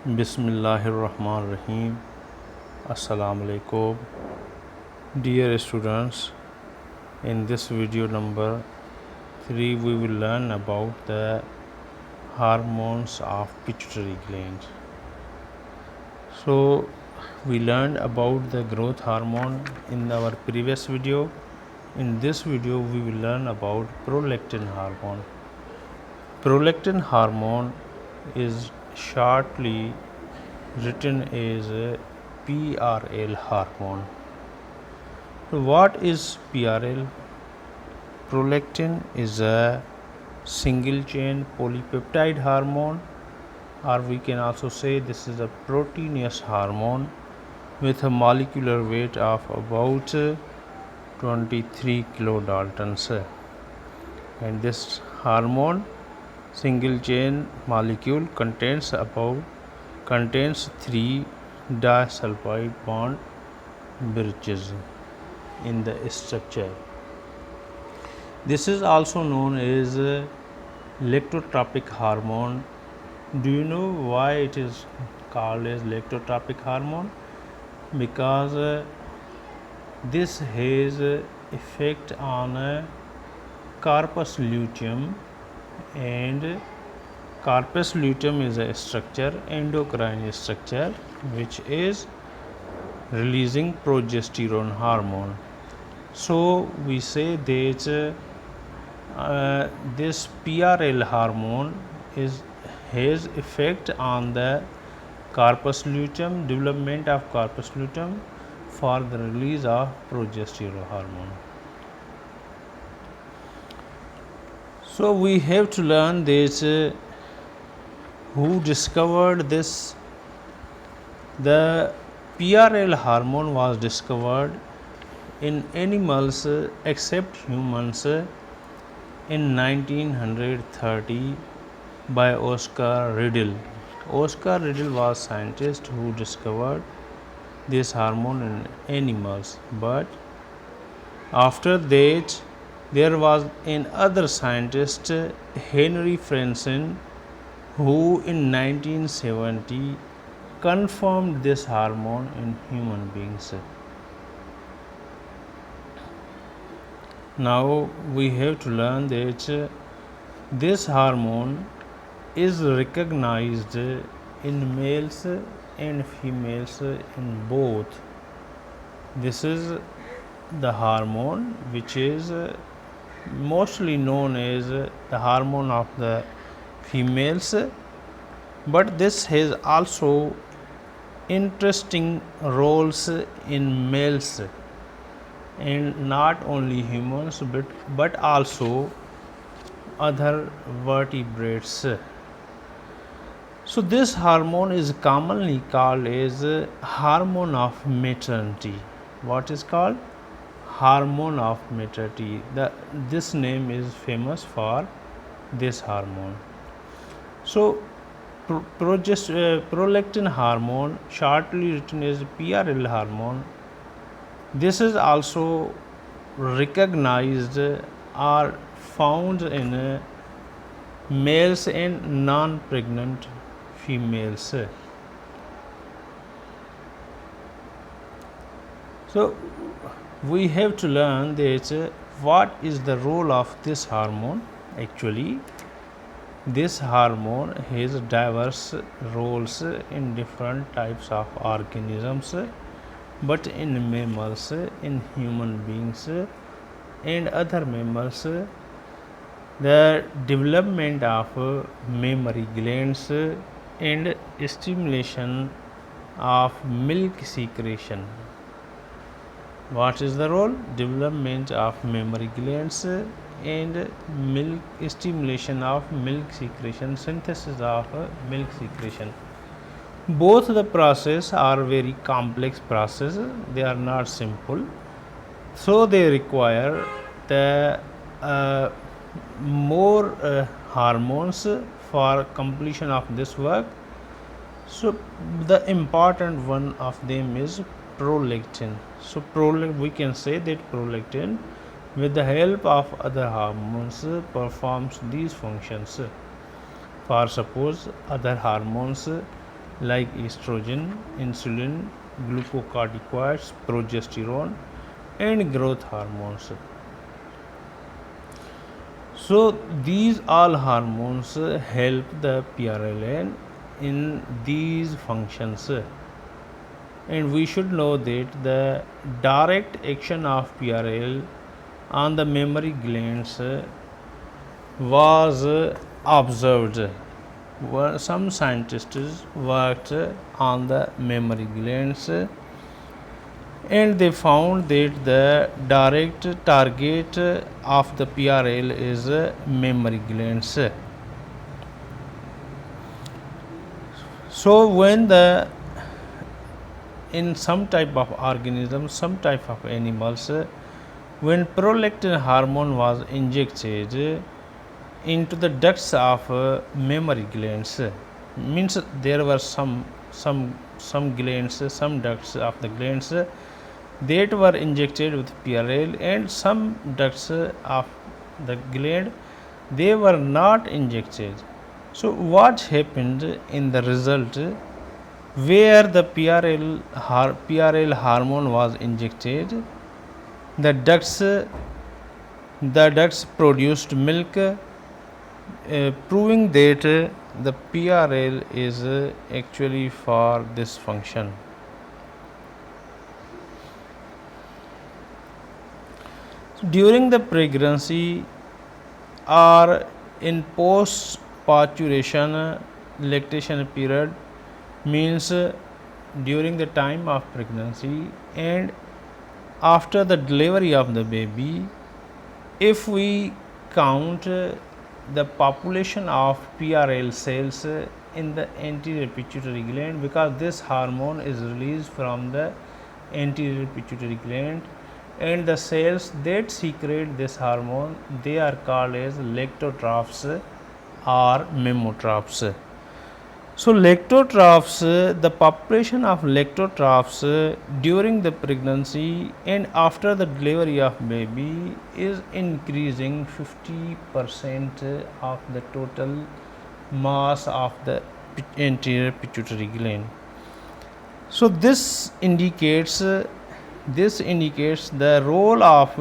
Bismillahirrahmanirrahim. Assalamu alaikum. Dear students, in this video number 3 we will learn about the hormones of pituitary gland. So we learned about the growth hormone in our previous video. In this video we will learn about prolactin hormone. Prolactin hormone is shortly written as a PRL hormone. So what is PRL? Prolactin is a single chain polypeptide hormone, or we can also say this is a proteinous hormone with a molecular weight of about 23 kilodaltons. And this hormone single chain molecule contains 3 disulfide bond bridges in the structure. This is also known as lectotropic hormone. Do you know why it is called as lectotropic hormone? Because this has effect on corpus luteum, and corpus luteum is a structure, endocrine structure, which is releasing progesterone hormone. So we say that this PRL hormone has effect on the corpus luteum, development of corpus luteum for the release of progesterone hormone. So we have to learn this who discovered this. The PRL hormone was discovered in animals except humans in 1930 by Oscar Riddle. Oscar Riddle was scientist who discovered this hormone in animals, but after that there was another scientist, Henry Franzen, who in 1970 confirmed this hormone in human beings. Now we have to learn that this hormone is recognized in males and females in both. This is the hormone which is mostly known as the hormone of the females, but this has also interesting roles in males, and not only humans but also other vertebrates. So this hormone is commonly called as hormone of maternity. What is called? Hormone of maternity. This name is famous for this hormone. So prolactin hormone, shortly written as PRL hormone, this is also recognized or found in males and non-pregnant females. So we have to learn that what is the role of this hormone. Actually, this hormone has diverse roles in different types of organisms, but in mammals, in human beings and other mammals, the development of mammary glands and stimulation of milk secretion. What is the role? Development of mammary glands and milk stimulation of milk secretion, synthesis of milk secretion. Both the process are very complex process. They are not simple, so they require the more hormones for completion of this work. So the important one of them is prolactin. So we can say that prolactin, with the help of other hormones, performs these functions. For suppose other hormones like estrogen, insulin, glucocorticoids, progesterone, and growth hormones. So these all hormones help the PRLN in these functions, and we should know that the direct action of PRL on the mammary glands was observed. Some scientists worked on the mammary glands and they found that the direct target of the PRL is mammary glands. So when the in some type of organisms, some type of animals, when prolactin hormone was injected into the ducts of mammary glands, means there were some glands, some ducts of the glands that were injected with PRL, and some ducts of the gland they were not injected. So what happened in the result? Where the PRL hormone was injected, the ducts produced milk, proving that the PRL is actually for this function. During the pregnancy or in post parturition lactation period, means during the time of pregnancy and after the delivery of the baby, if we count the population of PRL cells in the anterior pituitary gland, because this hormone is released from the anterior pituitary gland, and the cells that secrete this hormone they are called as lactotrophs or mammotrophs. So lactotrophs, the population of lactotrophs during the pregnancy and after the delivery of baby is increasing 50% of the total mass of the anterior pituitary gland. So this indicates the role of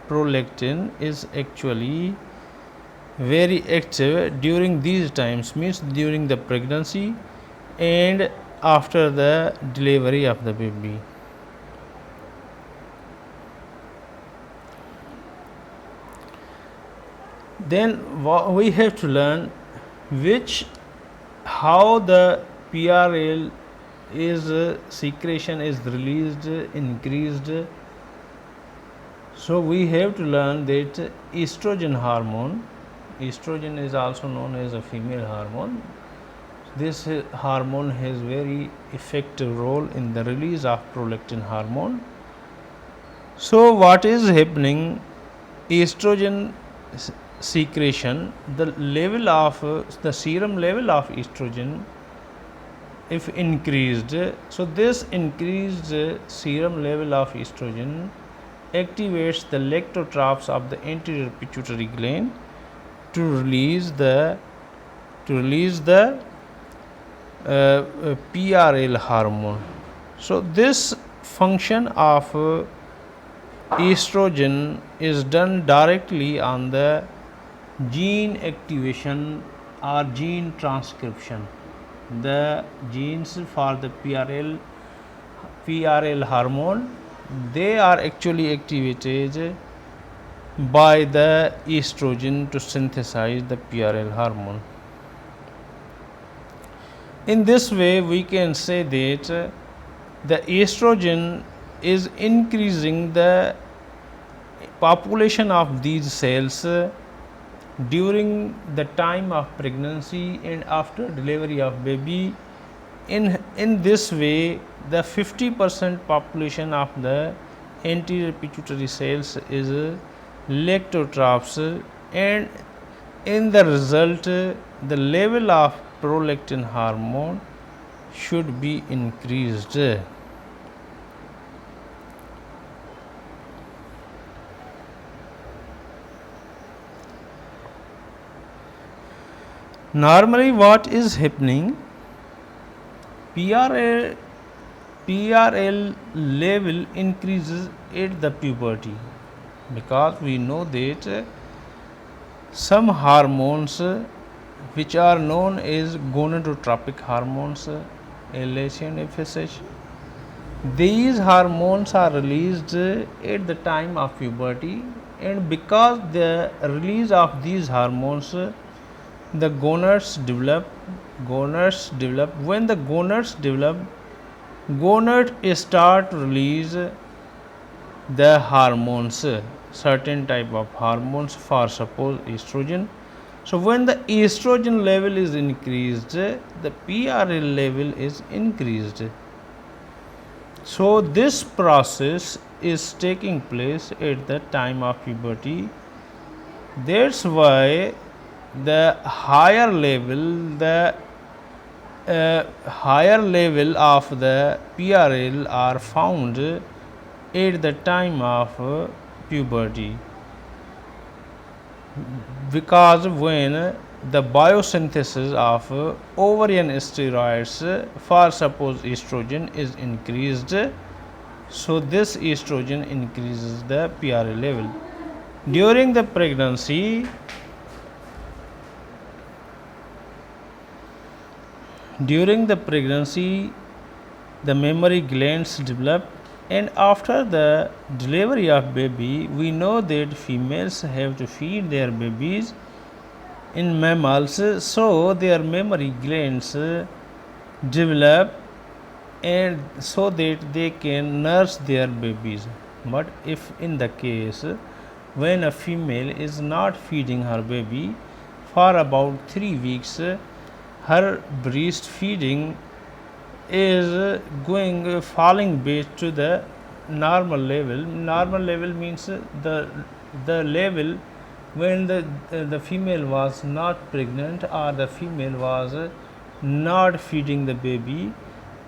prolactin is actually very active during these times, means during the pregnancy and after the delivery of the baby. Then we have to learn how the PRL is secretion is released, increased. So we have to learn that estrogen hormone, estrogen is also known as a female hormone. This hormone has very effective role in the release of prolactin hormone. So what is happening? Estrogen secretion, the level of the serum level of estrogen if increased, so this increased serum level of estrogen activates the lactotrophs of the anterior pituitary gland to release the PRL hormone. So this function of estrogen is done directly on the gene activation or gene transcription. The genes for the PRL hormone they are actually activated by the estrogen to synthesize the PRL hormone. In this way, we can say that the estrogen is increasing the population of these cells during the time of pregnancy and after delivery of baby. In this way, the 50% population of the anterior pituitary cells is lactotrophs, and in the result the level of prolactin hormone should be increased. Normally what is happening, PRL PRL level increases at the puberty, because we know that some hormones which are known as gonadotropic hormones, LH and FSH, these hormones are released at the time of puberty, and because the release of these hormones, the gonads develop. When the gonads develop, gonad start to release the hormones, certain type of hormones, for suppose estrogen. So when the estrogen level is increased, the PRL level is increased. So this process is taking place at the time of puberty. That's why the higher level of the PRL are found at the time of puberty, because when the biosynthesis of ovarian steroids, for suppose estrogen, is increased, so this estrogen increases the PRL level. During the pregnancy, the mammary glands develop, and after the delivery of baby, we know that females have to feed their babies in mammals, so their mammary glands develop, and so that they can nurse their babies. But if in the case when a female is not feeding her baby for about 3 weeks, her breastfeeding is falling back to the normal level. Normal level means the level when the female was not pregnant, or the female was not feeding the baby.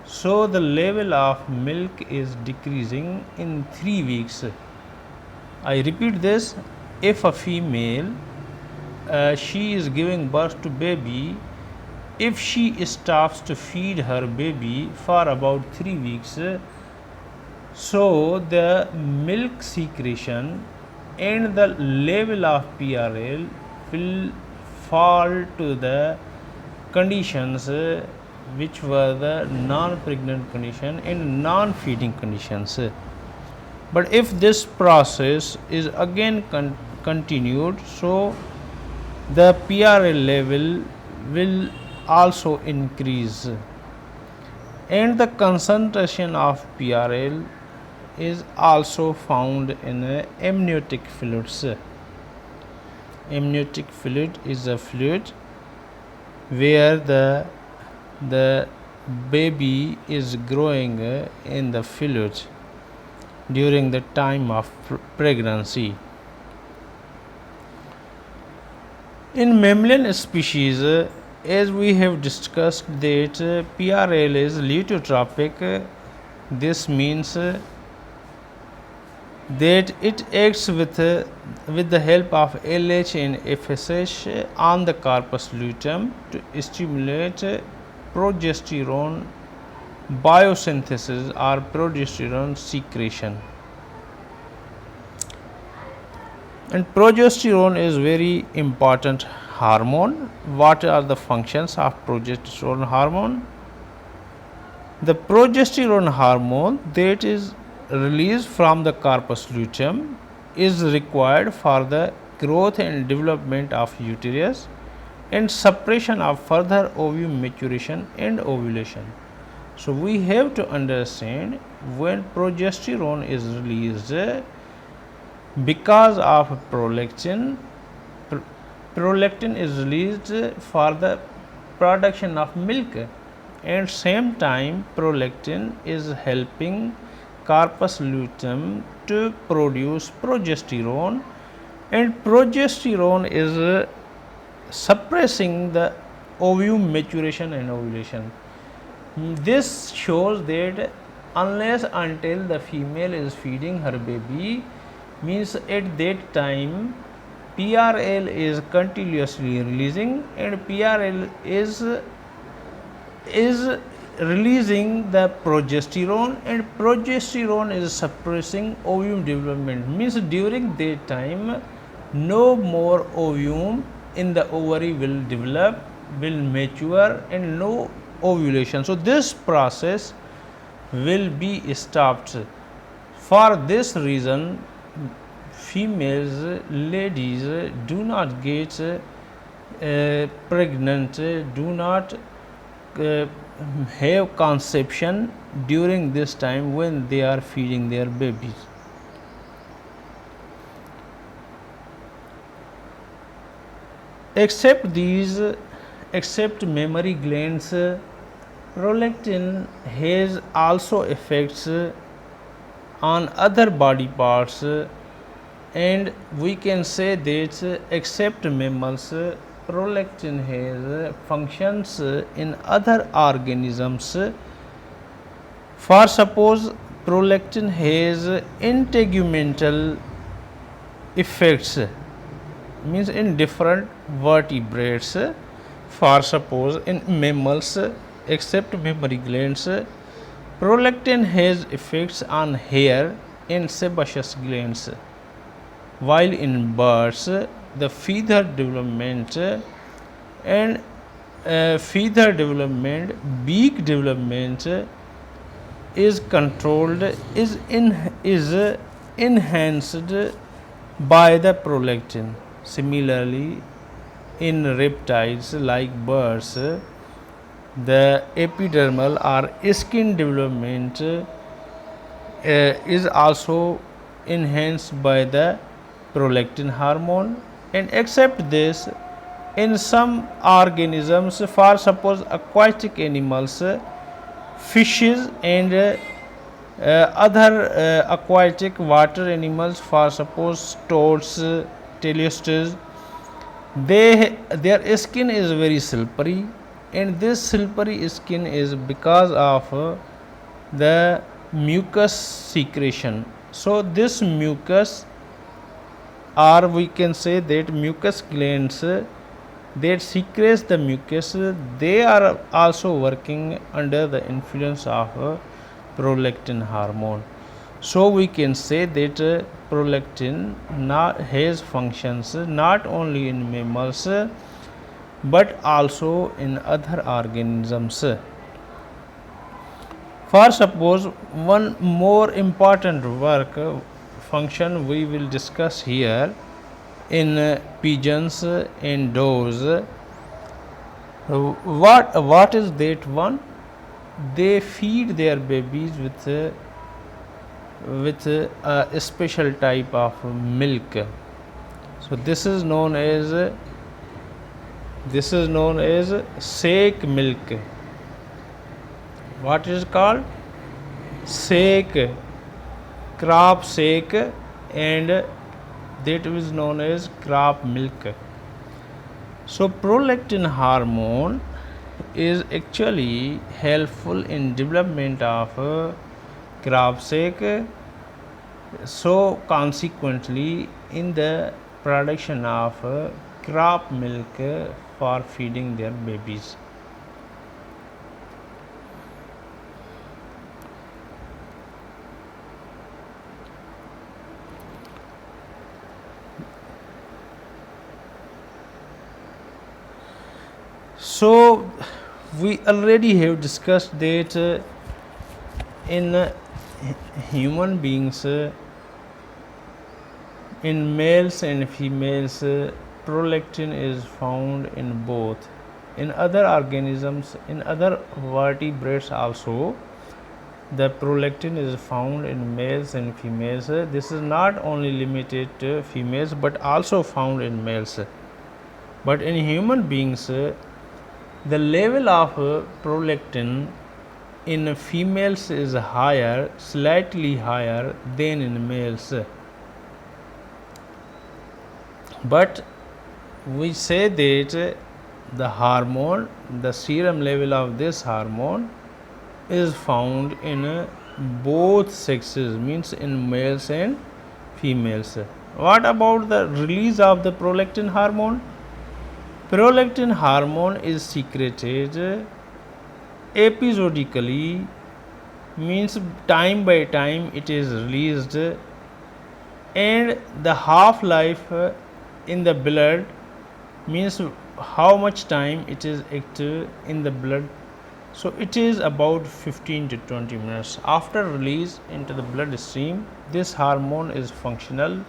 So the level of milk is decreasing in 3 weeks. I repeat this: if a female she is giving birth to baby, if she stops to feed her baby for about 3 weeks, so the milk secretion and the level of PRL will fall to the conditions which were the non-pregnant condition and non-feeding conditions. But if this process is again continued, so the PRL level will also increase, and the concentration of PRL is also found in amniotic fluids. Amniotic fluid is a fluid where the baby is growing in the fluid during the time of pregnancy. In mammalian species, as we have discussed that PRL is luteotropic, this means that it acts with the help of LH and FSH on the corpus luteum to stimulate progesterone biosynthesis or progesterone secretion. And progesterone is very important hormone. What are the functions of progesterone hormone? The progesterone hormone that is released from the corpus luteum is required for the growth and development of uterus and suppression of further ovum maturation and ovulation. So we have to understand, when progesterone is released because of prolactin, prolactin is released for the production of milk, and same time prolactin is helping corpus luteum to produce progesterone, and progesterone is suppressing the ovum maturation and ovulation. This shows that unless until the female is feeding her baby, means at that time PRL is continuously releasing, and PRL is releasing the progesterone, and progesterone is suppressing ovum development, means during that time no more ovum in the ovary will develop, will mature, and no ovulation. So this process will be stopped. For this reason, females, ladies do not get pregnant, do not have conception during this time when they are feeding their babies. Except mammary glands, prolactin has also effects on other body parts, and we can say that except mammals, prolactin has functions in other organisms. For suppose prolactin has integumental effects, means in different vertebrates. For suppose in mammals, except mammary glands, prolactin has effects on hair and sebaceous glands, while in birds the feather development and beak development is controlled, is enhanced by the prolactin. Similarly, in reptiles like birds, the epidermal or skin development is also enhanced by the prolactin hormone. And except this, in some organisms, for suppose aquatic animals, fishes and other aquatic water animals, for suppose toads, teleosteres, their skin is very silvery, and this silvery skin is because of the mucus secretion. So this mucus, or we can say that mucus glands that secretes the mucus, they are also working under the influence of prolactin hormone. So we can say that prolactin has functions not only in mammals but also in other organisms. For suppose one more important function we will discuss here in pigeons and doves. What is that one? They feed their babies with a special type of milk. So this is known as sake milk. What is called? Sake, crop sake, and that is known as crop milk. So prolactin hormone is actually helpful in development of crop sake. So consequently, in the production of crop milk for feeding their babies. So we already have discussed that in human beings, in males and females, prolactin is found in both. In other organisms, in other vertebrates also, the prolactin is found in males and females. This is not only limited to females but also found in males. But in human beings, the level of prolactin in females is higher, slightly higher than in males. But we say that the hormone, the serum level of this hormone is found in both sexes, means in males and females. What about the release of the prolactin hormone? Prolactin hormone is secreted episodically means time by time it is released, and the half life in the blood means how much time it is active in the blood. So it is about 15 to 20 minutes after release into the bloodstream. This hormone is functional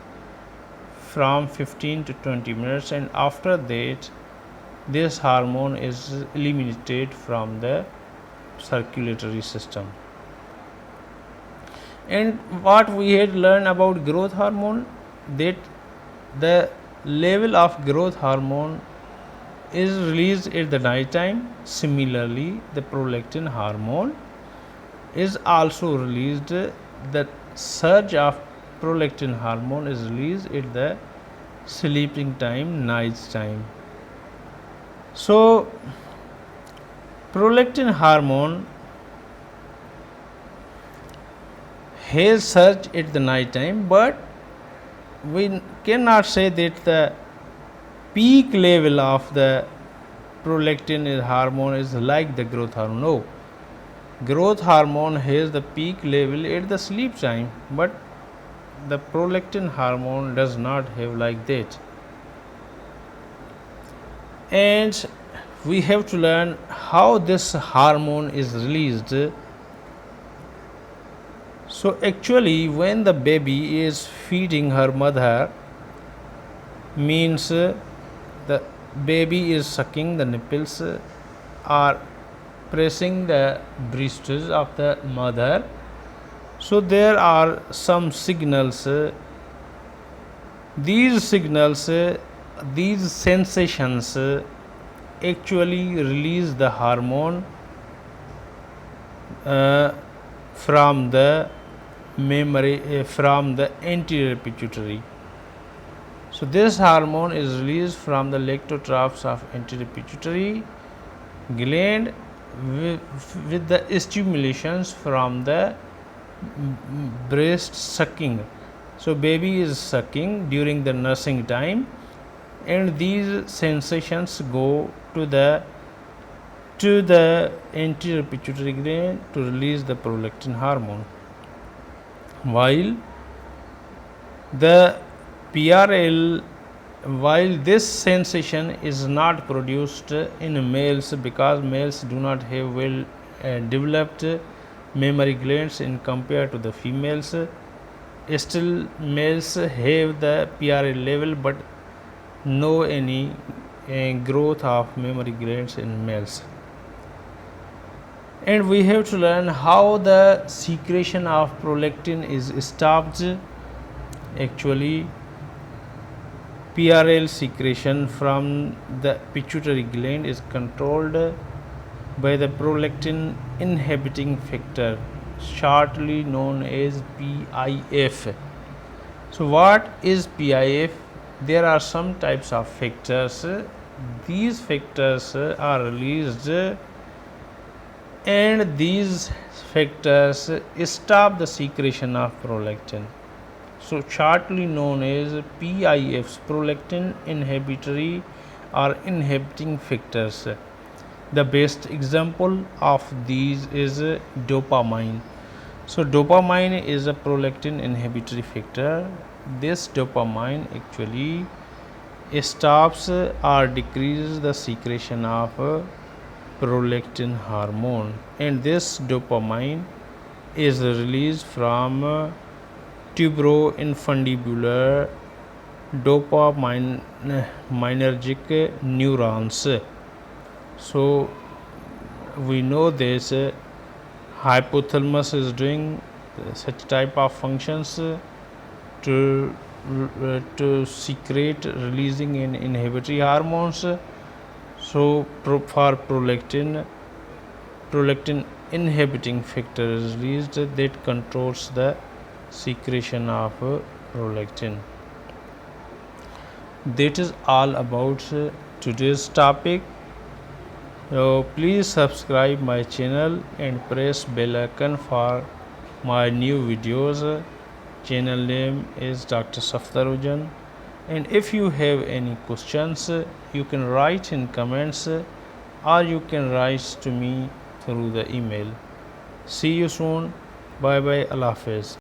from 15 to 20 minutes, and after that this hormone is eliminated from the circulatory system. And what we had learned about growth hormone, that the level of growth hormone is released at the night time. Similarly, the prolactin hormone is also released. The surge of prolactin hormone is released at the sleeping time, night time. So prolactin hormone has surge at the night time, but we cannot say that the peak level of the prolactin hormone is like the growth hormone. No, growth hormone has the peak level at the sleep time, but the prolactin hormone does not have like that. And we have to learn how this hormone is released. So actually, when the baby is feeding her mother, means the baby is sucking the nipples or pressing the breasts of the mother. So there are some signals. These signals, these sensations actually release the hormone from the memory, from the anterior pituitary. So this hormone is released from the lactotrophs of anterior pituitary gland with the stimulations from the breast sucking. So baby is sucking during the nursing time, and these sensations go to the anterior pituitary gland to release the prolactin hormone, while the PRL, while this sensation is not produced in males because males do not have well developed mammary glands in compared to the females. Still males have the PRL level but no any growth of mammary glands in males. And we have to learn how the secretion of prolactin is stopped. Actually, PRL secretion from the pituitary gland is controlled by the prolactin inhibiting factor, shortly known as PIF. So what is PIF? There are some types of factors. These factors are released, and these factors stop the secretion of prolactin. So shortly known as PIFs, prolactin inhibitory or inhibiting factors. The best example of these is dopamine. So dopamine is a prolactin inhibitory factor. This dopamine actually stops or decreases the secretion of prolactin hormone, and this dopamine is released from tuberoinfundibular dopaminergic neurons. So we know this hypothalamus is doing such type of functions to secrete, releasing and inhibitory hormones. So for prolactin inhibiting factor is released that controls the secretion of prolactin. That is all about today's topic. So please subscribe my channel and press bell icon for my new videos. Channel name is Dr. Safdarujan, and if you have any questions you can write in comments or you can write to me through the email. See you soon. Bye bye. Allah Hafiz.